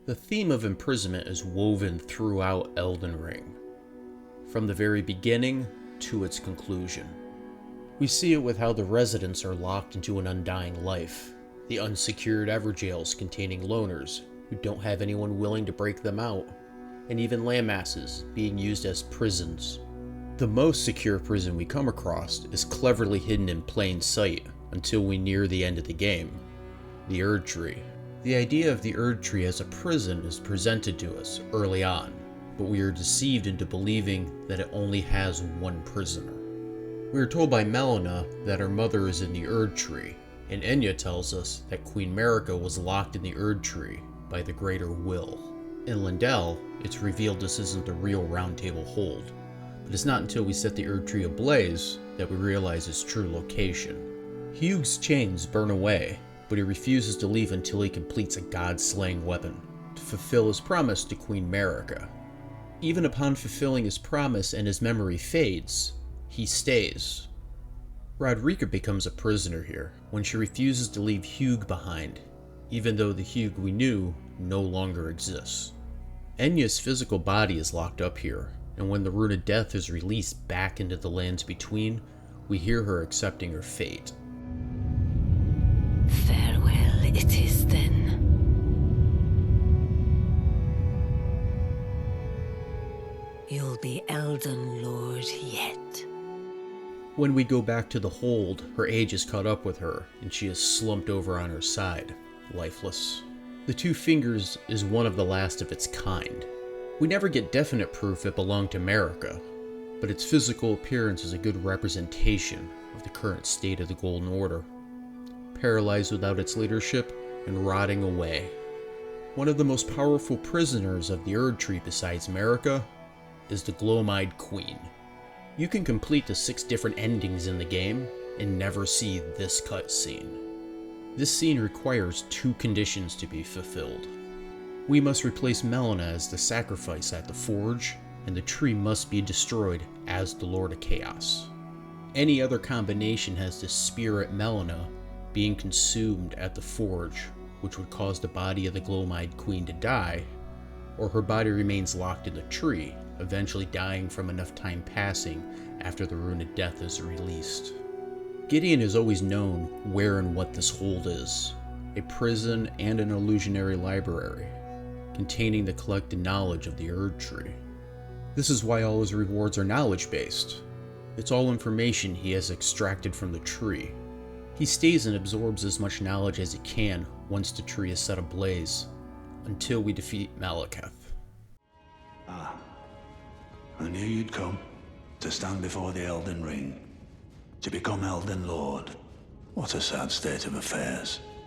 The theme of imprisonment is woven throughout Elden Ring, from the very beginning to its conclusion. We see it with how the residents are locked into an undying life, the unsecured Everjails containing loners who don't have anyone willing to break them out, and even landmasses being used as prisons. The most secure prison we come across is cleverly hidden in plain sight until we near the end of the game, the Erdtree. The idea of the Erdtree as a prison is presented to us early on, but we are deceived into believing that it only has one prisoner. We are told by Melina that her mother is in the Erdtree, and Enya tells us that Queen Marika was locked in the Erdtree by the Greater Will. In Lindell, it's revealed this isn't the real Round Table hold, but it's not until we set the Erdtree ablaze that we realize its true location. Hugh's chains burn away, but he refuses to leave until he completes a god-slaying weapon to fulfill his promise to Queen Marika. Even upon fulfilling his promise and his memory fades, he stays. Rodrika becomes a prisoner here when she refuses to leave Hugh behind, even though the Hugh we knew no longer exists. Enya's physical body is locked up here, and when the Rune of Death is released back into the lands between, we hear her accepting her fate. Farewell it is then. You'll be Elden Lord yet. When we go back to the hold, her age has caught up with her, and she is slumped over on her side, lifeless. The Two Fingers is one of the last of its kind. We never get definite proof it belonged to Marika, but its physical appearance is a good representation of the current state of the Golden Order, paralyzed without its leadership and rotting away. One of the most powerful prisoners of the Erdtree besides Marika is the Glowmide Queen. You can complete the 6 different endings in the game and never see this cutscene. This scene requires 2 conditions to be fulfilled. We must replace Melina as the sacrifice at the Forge, and the tree must be destroyed as the Lord of Chaos. Any other combination has the spirit Melina being consumed at the Forge, which would cause the body of the Glowmide Queen to die, or her body remains locked in the tree, eventually dying from enough time passing after the Rune of Death is released. Gideon has always known where and what this hold is, a prison and an illusionary library, containing the collected knowledge of the Erdtree. This is why all his rewards are knowledge-based. It's all information he has extracted from the tree. He stays and absorbs as much knowledge as he can once the tree is set ablaze, until we defeat Maliketh. Ah, I knew you'd come to stand before the Elden Ring, to become Elden Lord. What a sad state of affairs.